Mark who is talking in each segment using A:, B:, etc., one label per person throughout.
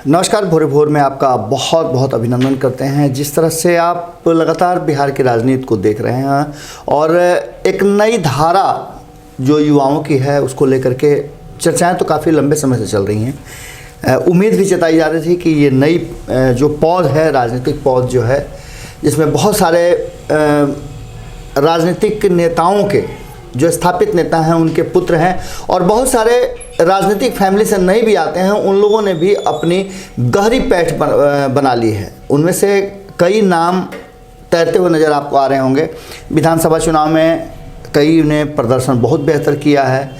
A: नमस्कार। भोरे भोर में आपका बहुत बहुत अभिनंदन करते हैं। जिस तरह से आप लगातार बिहार की राजनीति को देख रहे हैं और एक नई धारा जो युवाओं की है उसको लेकर के चर्चाएं तो काफ़ी लंबे समय से चल रही हैं। उम्मीद भी जताई जा रही थी कि ये नई जो पौध है, राजनीतिक पौध जो है, जिसमें बहुत सारे राजनीतिक नेताओं के जो स्थापित नेता हैं उनके पुत्र हैं और बहुत सारे राजनीतिक फैमिली से नहीं भी आते हैं, उन लोगों ने भी अपनी गहरी पैठ बना ली है। उनमें से कई नाम तैरते हुए नज़र आपको आ रहे होंगे। विधानसभा चुनाव में कई ने प्रदर्शन बहुत बेहतर किया है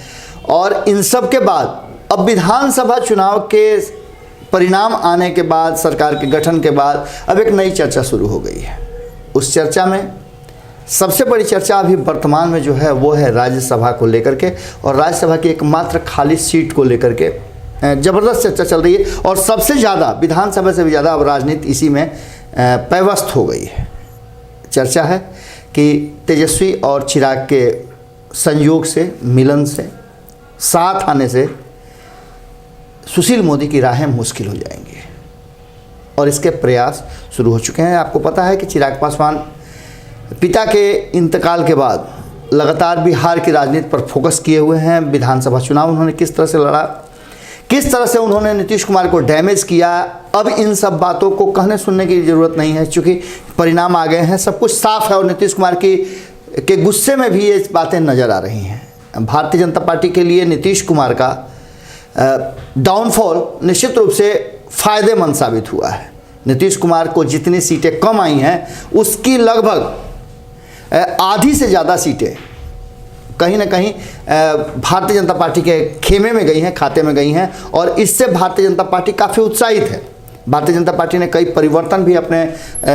A: और इन सब के बाद अब विधानसभा चुनाव के परिणाम आने के बाद, सरकार के गठन के बाद अब एक नई चर्चा शुरू हो गई है। उस चर्चा में सबसे बड़ी चर्चा अभी वर्तमान में जो है वो है राज्यसभा को लेकर के, और राज्यसभा की एकमात्र खाली सीट को लेकर के ज़बरदस्त चर्चा चल रही है। और सबसे ज़्यादा, विधानसभा से भी ज़्यादा अब राजनीति इसी में पैवस्त हो गई है। चर्चा है कि तेजस्वी और चिराग के संयोग से, मिलन से, साथ आने से सुशील मोदी की राहें मुश्किल हो जाएंगी और इसके प्रयास शुरू हो चुके हैं। आपको पता है कि चिराग पासवान पिता के इंतकाल के बाद लगातार बिहार की राजनीति पर फोकस किए हुए हैं। विधानसभा चुनाव उन्होंने किस तरह से लड़ा, किस तरह से उन्होंने नीतीश कुमार को डैमेज किया, अब इन सब बातों को कहने सुनने की ज़रूरत नहीं है, क्योंकि परिणाम आ गए हैं, सब कुछ साफ है। और नीतीश कुमार के गुस्से में भी ये बातें नज़र आ रही हैं। भारतीय जनता पार्टी के लिए नीतीश कुमार का डाउनफॉल निश्चित रूप से फ़ायदेमंद साबित हुआ है। नीतीश कुमार को जितनी सीटें कम आई हैं उसकी लगभग आधी से ज़्यादा सीटें कहीं ना कहीं भारतीय जनता पार्टी के खेमे में गई हैं, खाते में गई हैं, और इससे भारतीय जनता पार्टी काफ़ी उत्साहित है। भारतीय जनता पार्टी ने कई परिवर्तन भी अपने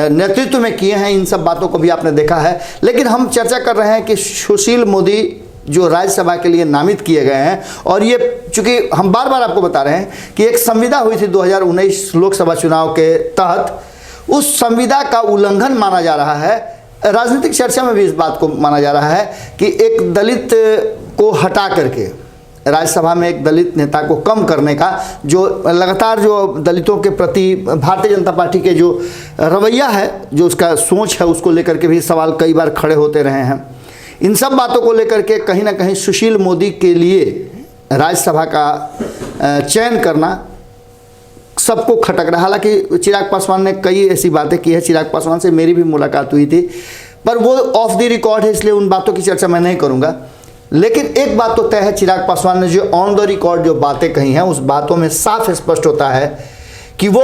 A: नेतृत्व में किए हैं, इन सब बातों को भी आपने देखा है। लेकिन हम चर्चा कर रहे हैं कि सुशील मोदी जो राज्यसभा के लिए नामित किए गए हैं, और ये चूँकि हम बार बार आपको बता रहे हैं कि एक संविदा हुई थी 2019 लोकसभा चुनाव के तहत, उस संविदा का उल्लंघन माना जा रहा है। राजनीतिक चर्चा में भी इस बात को माना जा रहा है कि एक दलित को हटा करके राज्यसभा में एक दलित नेता को कम करने का जो लगातार जो दलितों के प्रति भारतीय जनता पार्टी के जो रवैया है, जो उसका सोच है, उसको लेकर के भी सवाल कई बार खड़े होते रहे हैं। इन सब बातों को लेकर के कहीं ना कहीं सुशील मोदी के लिए राज्यसभा का चयन करना सबको खटक रहा है। हालांकि चिराग पासवान ने कई ऐसी बातें की है, चिराग पासवान से मेरी भी मुलाकात हुई थी, पर वो ऑफ द रिकॉर्ड है, इसलिए उन बातों की चर्चा मैं नहीं करूंगा। लेकिन एक बात तो तय है, चिराग पासवान ने जो ऑन द रिकॉर्ड जो बातें कही हैं उस बातों में साफ स्पष्ट होता है कि वो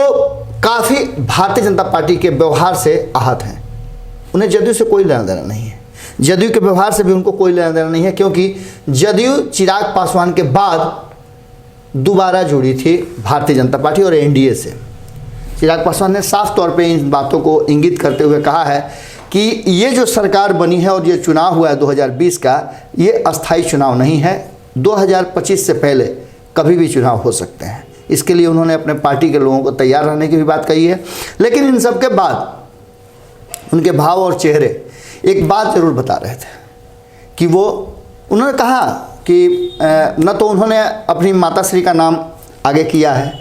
A: काफ़ी भारतीय जनता पार्टी के व्यवहार से आहत हैं। उन्हें जदयू से कोई लेना देना नहीं है, जदयू के व्यवहार से भी उनको कोई लेना देना नहीं है, क्योंकि जदयू चिराग पासवान के बाद दोबारा जुड़ी थी भारतीय जनता पार्टी और एनडीए से। चिराग पासवान ने साफ तौर पे इन बातों को इंगित करते हुए कहा है कि ये जो सरकार बनी है और ये चुनाव हुआ है 2020 का, ये अस्थाई चुनाव नहीं है। 2025 से पहले कभी भी चुनाव हो सकते हैं। इसके लिए उन्होंने अपने पार्टी के लोगों को तैयार रहने की भी बात कही है। लेकिन इन सब के बाद उनके भाव और चेहरे एक बात ज़रूर बता रहे थे कि उन्होंने कहा कि न तो उन्होंने अपनी माताश्री का नाम आगे किया है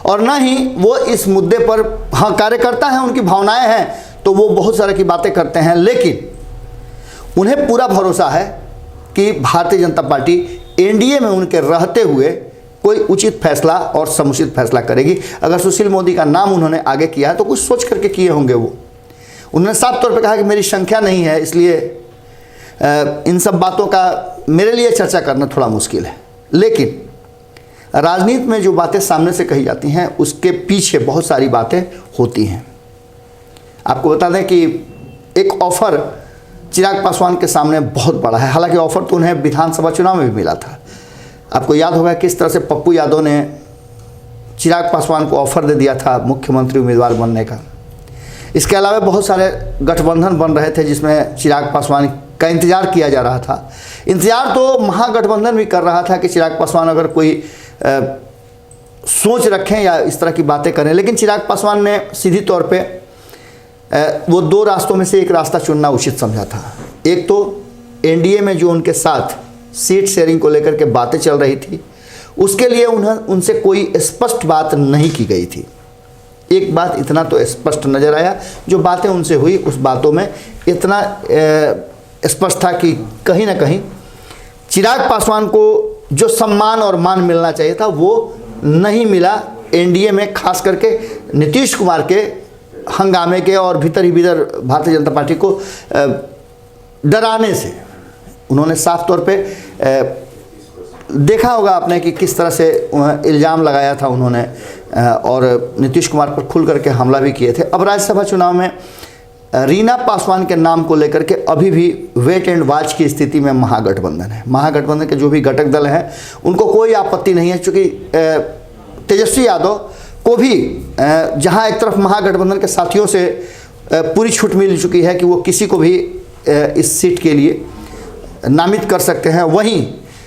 A: और न ही वो इस मुद्दे पर, हाँ कार्यकर्ता हैं, उनकी भावनाएं हैं तो वो बहुत सारे की बातें करते हैं, लेकिन उन्हें पूरा भरोसा है कि भारतीय जनता पार्टी एनडीए में उनके रहते हुए कोई उचित फैसला और समुचित फैसला करेगी। अगर सुशील मोदी का नाम उन्होंने आगे किया है तो कुछ सोच करके किए होंगे। उन्होंने साफ तौर पर कहा कि मेरी संख्या नहीं है, इसलिए इन सब बातों का मेरे लिए चर्चा करना थोड़ा मुश्किल है। लेकिन राजनीति में जो बातें सामने से कही जाती हैं उसके पीछे बहुत सारी बातें होती हैं। आपको बता दें कि एक ऑफ़र चिराग पासवान के सामने बहुत बड़ा है। हालांकि ऑफ़र तो उन्हें विधानसभा चुनाव में भी मिला था। आपको याद होगा किस तरह से पप्पू यादव ने चिराग पासवान को ऑफ़र दे दिया था मुख्यमंत्री उम्मीदवार बनने का। इसके अलावा बहुत सारे गठबंधन बन रहे थे जिसमें चिराग पासवान का इंतज़ार किया जा रहा था। इंतज़ार तो महागठबंधन भी कर रहा था कि चिराग पासवान अगर कोई सोच रखें या इस तरह की बातें करें, लेकिन चिराग पासवान ने सीधी तौर पे वो दो रास्तों में से एक रास्ता चुनना उचित समझा था। एक तो एनडीए में जो उनके साथ सीट शेयरिंग को लेकर के बातें चल रही थी उसके लिए उनसे कोई स्पष्ट बात नहीं की गई थी। एक बात इतना तो स्पष्ट नजर आया, जो बातें उनसे हुई उस बातों में इतना स्पष्ट था कि कहीं ना कहीं चिराग पासवान को जो सम्मान और मान मिलना चाहिए था वो नहीं मिला। एनडीए में खास करके नीतीश कुमार के हंगामे के और भीतर ही भीतर भारतीय जनता पार्टी को डराने से उन्होंने साफ तौर पे देखा होगा आपने कि किस तरह से इल्ज़ाम लगाया था उन्होंने और नीतीश कुमार पर खुल करके हमला भी किए थे। अब राज्यसभा चुनाव में रीना पासवान के नाम को लेकर के अभी भी वेट एंड वॉच की स्थिति में महागठबंधन है। महागठबंधन के जो भी घटक दल हैं उनको कोई आपत्ति नहीं है, चूँकि तेजस्वी यादव को भी जहां एक तरफ महागठबंधन के साथियों से पूरी छूट मिल चुकी है कि वो किसी को भी इस सीट के लिए नामित कर सकते हैं, वहीं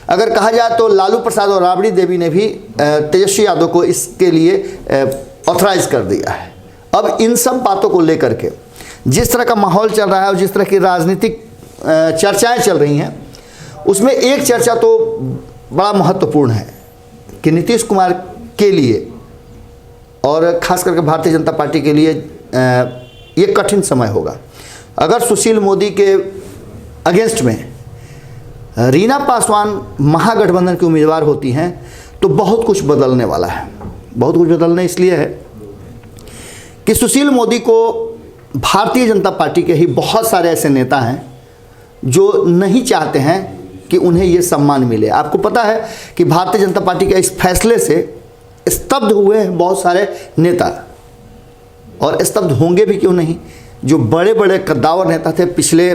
A: अगर कहा जाए तो लालू प्रसाद और राबड़ी देवी ने भी तेजस्वी यादव को इसके लिए ऑथराइज कर दिया है। अब इन सब बातों को लेकर के जिस तरह का माहौल चल रहा है और जिस तरह की राजनीतिक चर्चाएं चल रही हैं, उसमें एक चर्चा तो बड़ा महत्वपूर्ण है कि नीतीश कुमार के लिए और ख़ास करके भारतीय जनता पार्टी के लिए ये कठिन समय होगा। अगर सुशील मोदी के अगेंस्ट में रीना पासवान महागठबंधन की उम्मीदवार होती हैं तो बहुत कुछ बदलने वाला है। बहुत कुछ बदलने इसलिए है कि सुशील मोदी को भारतीय जनता पार्टी के ही बहुत सारे ऐसे नेता हैं जो नहीं चाहते हैं कि उन्हें ये सम्मान मिले। आपको पता है कि भारतीय जनता पार्टी के इस फैसले से स्तब्ध हुए हैं बहुत सारे नेता, और स्तब्ध होंगे भी क्यों नहीं। जो बड़े बड़े कद्दावर नेता थे पिछले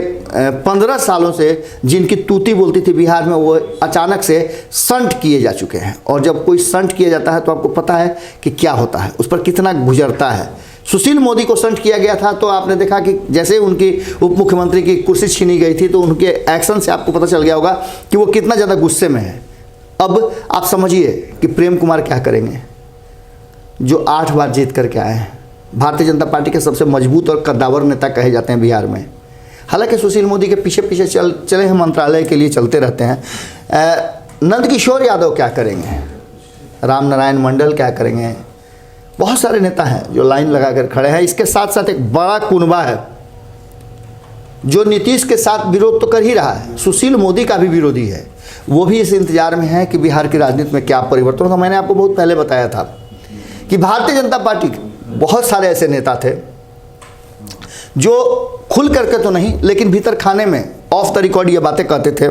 A: 15 सालों से, जिनकी तूती बोलती थी बिहार में, वो अचानक से संट किए जा चुके हैं। और जब कोई संट किया जाता है तो आपको पता है कि क्या होता है, उस पर कितना गुजरता है। सुशील मोदी को संट किया गया था तो आपने देखा कि जैसे उनकी उप मुख्यमंत्री की कुर्सी छीनी गई थी तो उनके एक्शन से आपको पता चल गया होगा कि वो कितना ज़्यादा गुस्से में है। अब आप समझिए कि प्रेम कुमार क्या करेंगे, जो 8 बार जीत करके आए हैं, भारतीय जनता पार्टी के सबसे मजबूत और कद्दावर नेता कहे जाते हैं बिहार में। हालांकि सुशील मोदी के पीछे पीछे चले हैं, मंत्रालय के लिए चलते रहते हैं। नंदकिशोर यादव क्या करेंगे, राम नारायण मंडल क्या करेंगे, बहुत सारे नेता हैं जो लाइन लगाकर खड़े हैं। इसके साथ साथ एक बड़ा कुनबा है जो नीतीश के साथ विरोध तो कर ही रहा है, सुशील मोदी का भी विरोधी है। वो भी इस इंतजार में है कि बिहार की राजनीति में क्या परिवर्तन होगा। मैंने आपको बहुत पहले बताया था कि भारतीय जनता पार्टी के बहुत सारे ऐसे नेता थे जो खुल करके तो नहीं लेकिन भीतर खाने में ऑफ द रिकॉर्ड ये बातें कहते थे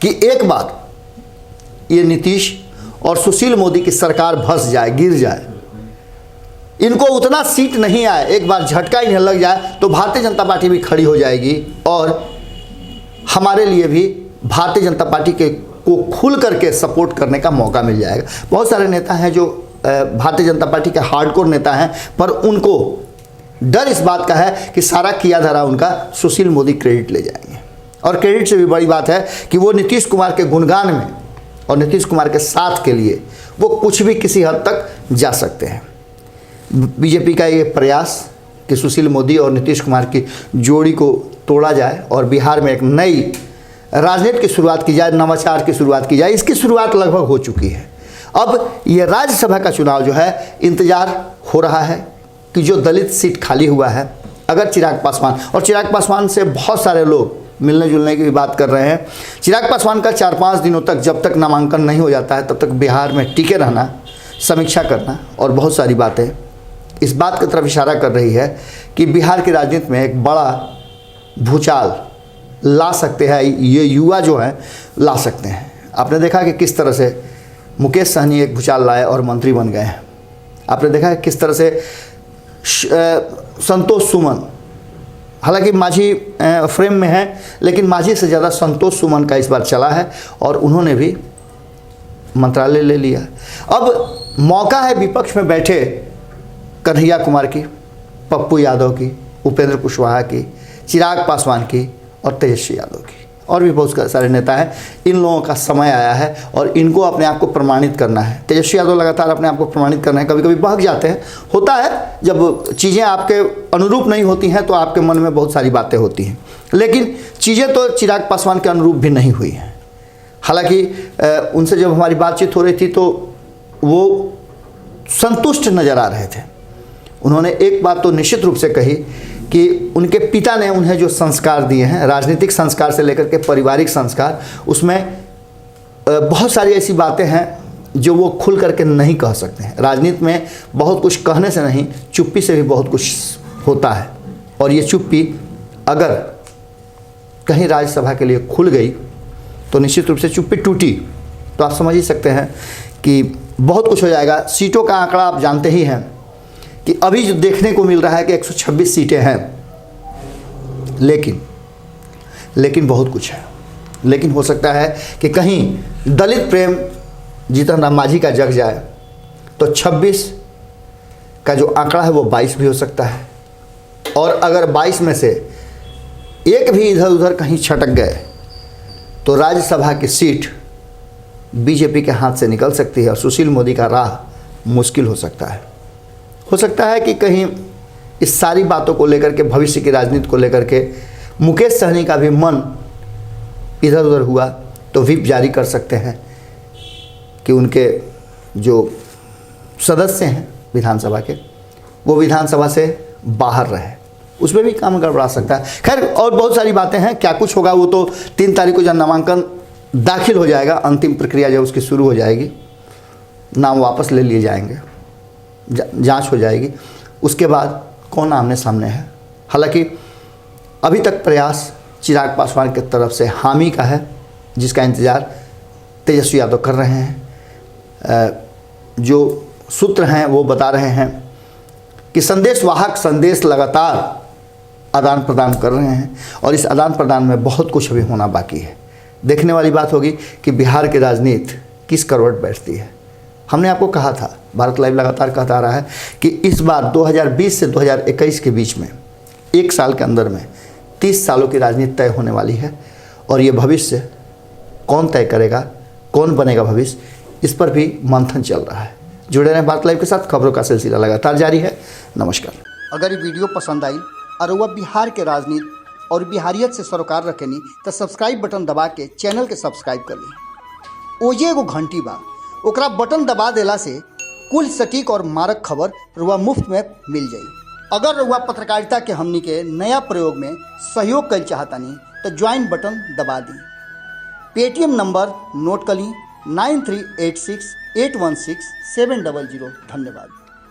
A: कि एक बार ये नीतीश और सुशील मोदी की सरकार भस जाए, गिर जाए, इनको उतना सीट नहीं आए, एक बार झटका इन्हें लग जाए तो भारतीय जनता पार्टी भी खड़ी हो जाएगी और हमारे लिए भी भारतीय जनता पार्टी को खुल करके सपोर्ट करने का मौका मिल जाएगा। बहुत सारे नेता हैं जो भारतीय जनता पार्टी के हार्डकोर नेता हैं, पर उनको डर इस बात का है कि सारा किया धरा उनका सुशील मोदी क्रेडिट ले जाएंगे। और क्रेडिट से भी बड़ी बात है कि वो नीतीश कुमार के गुणगान में और नीतीश कुमार के साथ के लिए वो कुछ भी किसी हद तक जा सकते हैं। बीजेपी का ये प्रयास कि सुशील मोदी और नीतीश कुमार की जोड़ी को तोड़ा जाए और बिहार में एक नई राजनीति की शुरुआत की जाए, नवाचार की शुरुआत की जाए, इसकी शुरुआत लगभग हो चुकी है। अब ये राज्यसभा का चुनाव जो है, इंतजार हो रहा है कि जो दलित सीट खाली हुआ है, अगर चिराग पासवान से बहुत सारे लोग मिलने जुलने की भी बात कर रहे हैं। चिराग पासवान का 4-5 दिनों तक, जब तक नामांकन नहीं हो जाता है तब तक बिहार में टिके रहना, समीक्षा करना और बहुत सारी बातें इस बात की तरफ इशारा कर रही है कि बिहार की राजनीति में एक बड़ा भूचाल ला सकते हैं ये युवा जो हैं, ला सकते हैं। आपने देखा कि किस तरह से मुकेश सहनी एक भूचाल लाए और मंत्री बन गए हैं। आपने देखा है किस तरह से संतोष सुमन, हालांकि मांझी फ्रेम में है लेकिन मांझी से ज़्यादा संतोष सुमन का इस बार चला है और उन्होंने भी मंत्रालय ले लिया। अब मौका है विपक्ष में बैठे कन्हैया कुमार की, पप्पू यादव की, उपेंद्र कुशवाहा की, चिराग पासवान की और तेजस्वी यादव की, और भी बहुत सारे नेता हैं। इन लोगों का समय आया है और इनको अपने आप को प्रमाणित करना है। तेजस्वी यादव लगातार अपने आप को प्रमाणित करना है, कभी कभी बहक जाते हैं, होता है जब चीज़ें आपके अनुरूप नहीं होती हैं तो आपके मन में बहुत सारी बातें होती हैं, लेकिन चीज़ें तो चिराग पासवान के अनुरूप भी नहीं हुई हैं। हालांकि उनसे जब हमारी बातचीत हो रही थी तो वो संतुष्ट नज़र आ रहे थे। उन्होंने एक बात तो निश्चित रूप से कही कि उनके पिता ने उन्हें जो संस्कार दिए हैं, राजनीतिक संस्कार से लेकर के पारिवारिक संस्कार, उसमें बहुत सारी ऐसी बातें हैं जो वो खुल करके नहीं कह सकते हैं। राजनीति में बहुत कुछ कहने से नहीं, चुप्पी से भी बहुत कुछ होता है। और ये चुप्पी अगर कहीं राज्यसभा के लिए खुल गई तो निश्चित रूप से चुप्पी टूटी तो आप समझ ही सकते हैं कि बहुत कुछ हो जाएगा। सीटों का आंकड़ा आप जानते ही हैं कि अभी जो देखने को मिल रहा है कि 126 सीटें हैं, लेकिन बहुत कुछ है। लेकिन हो सकता है कि कहीं दलित प्रेम जीतन राम मांझी का जग जाए तो 26 का जो आंकड़ा है वो 22 भी हो सकता है। और अगर 22 में से एक भी इधर उधर कहीं छटक गए तो राज्यसभा की सीट बीजेपी के हाथ से निकल सकती है और सुशील मोदी का राह मुश्किल हो सकता है। हो सकता है कि कहीं इस सारी बातों को लेकर के, भविष्य की राजनीति को लेकर के मुकेश सहनी का भी मन इधर उधर हुआ तो व्हिप जारी कर सकते हैं कि उनके जो सदस्य हैं विधानसभा के, वो विधानसभा से बाहर रहे। उसमें भी काम गड़बड़ा सकता है। खैर, और बहुत सारी बातें हैं। क्या कुछ होगा वो तो 3 तारीख को जब नामांकन दाखिल हो जाएगा, अंतिम प्रक्रिया जब उसकी शुरू हो जाएगी, नाम वापस ले लिए जाएंगे, जांच हो जाएगी, उसके बाद कौन आमने सामने है। हालांकि अभी तक प्रयास चिराग पासवान की तरफ से हामी का है, जिसका इंतज़ार तेजस्वी यादव कर रहे हैं। जो सूत्र हैं वो बता रहे हैं कि संदेशवाहक संदेश लगातार आदान प्रदान कर रहे हैं और इस आदान प्रदान में बहुत कुछ अभी होना बाकी है। देखने वाली बात होगी कि बिहार की राजनीति किस करवट बैठती है। हमने आपको कहा था, भारत लाइव लगातार कहता आ रहा है कि इस बार 2020 से 2021 के बीच में 1 साल के अंदर में 30 सालों की राजनीति तय होने वाली है। और ये भविष्य कौन तय करेगा, कौन बनेगा भविष्य, इस पर भी मंथन चल रहा है। जुड़े रहें भारत लाइव के साथ, खबरों का सिलसिला लगातार जारी है। नमस्कार। अगर ये वीडियो पसंद आई और वह बिहार के राजनीति और बिहारियत से सरोकार रखेनी तो सब्सक्राइब बटन दबा के चैनल के सब्सक्राइब कर ली। ओजे एगो घंटी बा, ओकरा बटन दबा देला से कुल सटीक और मारक खबर रुआ मुफ्त में मिल जाई। अगर रुआ पत्रकारिता के हमनी के नया प्रयोग में सहयोग कर चाहतानी तो ज्वाइन बटन दबा दी। पेटीएम नंबर नोट कर ली 9386816700। धन्यवाद।